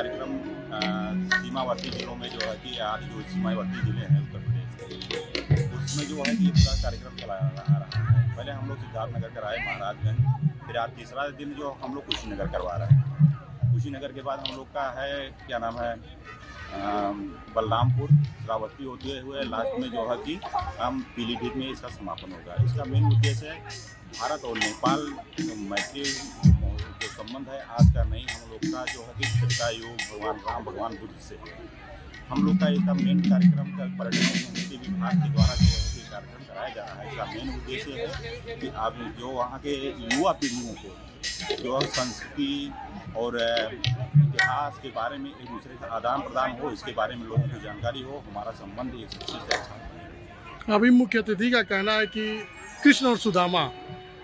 कार्यक्रम सीमावर्ती जिलों में जो है कि आज जो सीमावर्ती जिले हैं उत्तर प्रदेश के, उसमें जो है कि पूरा कार्यक्रम चलाया जा रहा है। पहले हम लोग सिद्धार्थनगर कराए, महाराजगंज, फिर आज तीसरा दिन जो हम लोग कुशीनगर करवा रहे हैं। कुशीनगर के बाद हम लोग का है क्या नाम है बलरामपुर, श्रावस्ती होते हुए लास्ट में जो है कि हम पीलीभीत में इसका समापन होगा। इसका मेन उद्देश्य है भारत और नेपाल मैत्री जो संबंध है आज का नहीं, हम लोग का जो है कि त्रेता युग भगवान राम भगवान बुद्ध से है। हम लोग का इसका मेन कार्यक्रम का पर्यटन संस्कृति विभाग के द्वारा जो है कि कार्यक्रम कराया जा रहा है। इसका मेन उद्देश्य है कि आप जो वहाँ के युवा पीढ़ियों को जो संस्कृति और इतिहास के बारे में एक दूसरे का आदान प्रदान हो, इसके बारे में लोगों को जानकारी हो, हमारा संबंध एक दूसरे से अच्छा हो। अभी मुख्य अतिथि का कहना है कि कृष्ण और सुदामा,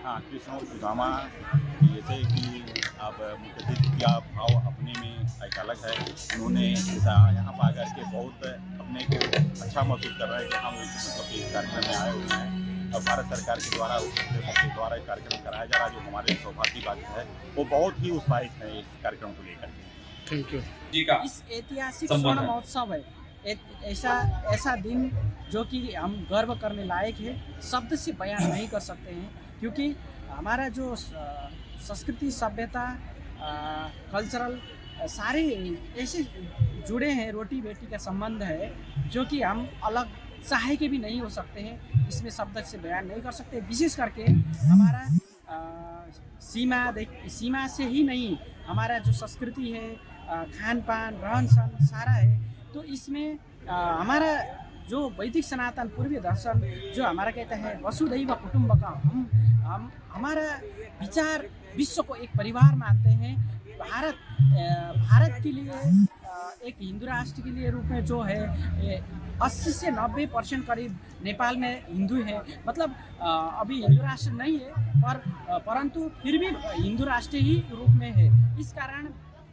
हाँ, कृष्ण और सुदामा जैसे कि आप मुख्य अतिथि का भाव अपने में एक अलग है। उन्होंने यहाँ पर आकर के बहुत अपने को अच्छा महसूस कर रहे हैं कि हम इस कार्यक्रम में आए हुए हैं और भारत सरकार के द्वारा एक कार्यक्रम कराया जा रहा है, जो हमारे सौभाग्य की बात है। वो बहुत ही उत्साहित है इस कार्यक्रम को लेकर के। थैंक यू जी का इस ऐतिहासिक स्वर्ण महोत्सव है ऐसा दिन जो कि हम गर्व करने लायक है, शब्द से बयान नहीं कर सकते हैं, क्योंकि हमारा जो संस्कृति सभ्यता कल्चरल सारे ऐसे जुड़े हैं, रोटी बेटी का संबंध है जो कि हम अलग चाहे के भी नहीं हो सकते हैं, इसमें शब्द से बयान नहीं कर सकते। विशेष करके हमारा सीमा से ही नहीं, हमारा जो संस्कृति है, खान पान, रहन सहन सारा है। तो इसमें हमारा जो वैदिक सनातन पूर्वीय दर्शन जो हमारा कहता है वसुधैव कुटुम्बकम, हम हमारा विचार विश्व को एक परिवार मानते हैं। भारत के लिए एक हिंदू राष्ट्र के लिए रूप में जो है 80 से 90% करीब नेपाल में हिंदू है। मतलब अभी हिंदू राष्ट्र नहीं है परंतु फिर भी हिंदू राष्ट्र ही रूप में है। इस कारण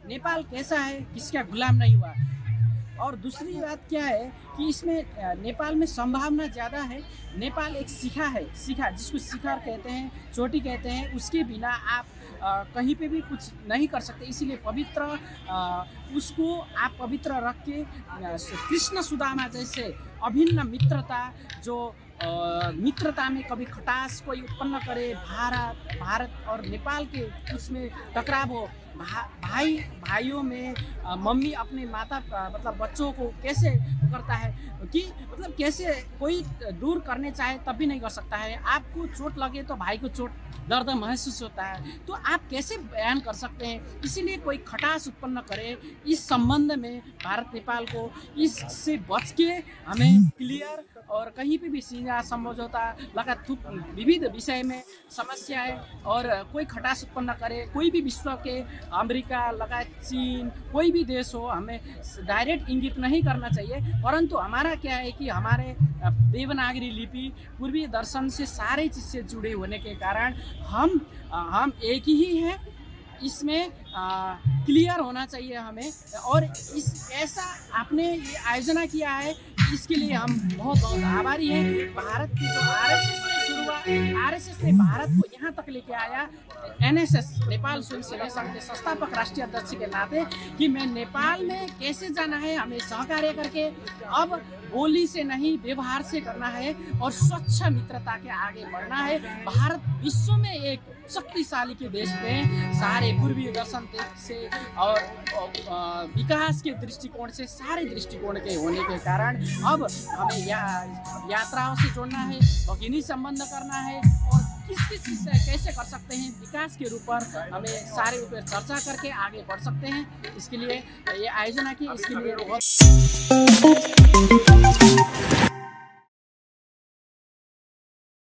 नेपाल कैसा है, किसका गुलाम नहीं हुआ। और दूसरी बात क्या है कि इसमें नेपाल में संभावना ज़्यादा है। नेपाल एक शिखा जिसको शिखर कहते हैं, चोटी कहते हैं, उसके बिना आप कहीं पे भी कुछ नहीं कर सकते। इसीलिए पवित्र उसको आप पवित्र रख के कृष्ण सुदामा जैसे अभिन्न मित्रता, जो मित्रता में कभी खटास कोई उत्पन्न करे, भारत और नेपाल के उसमें टकराव हो, भाइयों में मम्मी अपने माता मतलब बच्चों को कैसे करता है कि मतलब कैसे कोई दूर करने चाहे तब भी नहीं कर सकता है। आपको चोट लगे तो भाई को चोट दर्द महसूस होता है, तो आप कैसे बयान कर सकते हैं। इसीलिए कोई खटास उत्पन्न करे इस संबंध में भारत नेपाल को इससे बच के हमें क्लियर और कहीं पे भी सीधा समझौता लगातार विविध विषय में समस्याएं और कोई खटास उत्पन्न करे, कोई भी विश्व के अमेरिका लगायत चीन कोई भी देश हो, हमें डायरेक्ट इंगित नहीं करना चाहिए। परंतु हमारा क्या है कि हमारे देवनागरी लिपि पूर्वी दर्शन से सारे चीज़ से जुड़े होने के कारण हम एक ही हैं, इसमें क्लियर होना चाहिए हमें। और इस ऐसा आपने ये आयोजना किया है, इसके लिए हम बहुत बहुत आभारी हैं। भारत की जो आरएसएस ने भारत को यहाँ तक लेके आया, एनएसएस नेपाल स्वयं सेवक संघ के संस्थापक राष्ट्रीय अध्यक्ष के नाते कि मैं नेपाल में कैसे जाना है, हमें सहकार्य करके अब बोली से नहीं व्यवहार से करना है और स्वच्छ मित्रता के आगे बढ़ना है। भारत विश्व में एक शक्तिशाली के देश में सारे पूर्वीय दर्शन से और विकास के दृष्टिकोण से सारे दृष्टिकोण के होने के कारण अब हमें यात्राओं से जोड़ना है, भगिनी संबंध करना है और किस कैसे कर सकते हैं विकास के रूप पर हमें सारे ऊपर चर्चा करके आगे बढ़ सकते हैं। इसके लिए ये आयोजना की, इसके लिए बहुत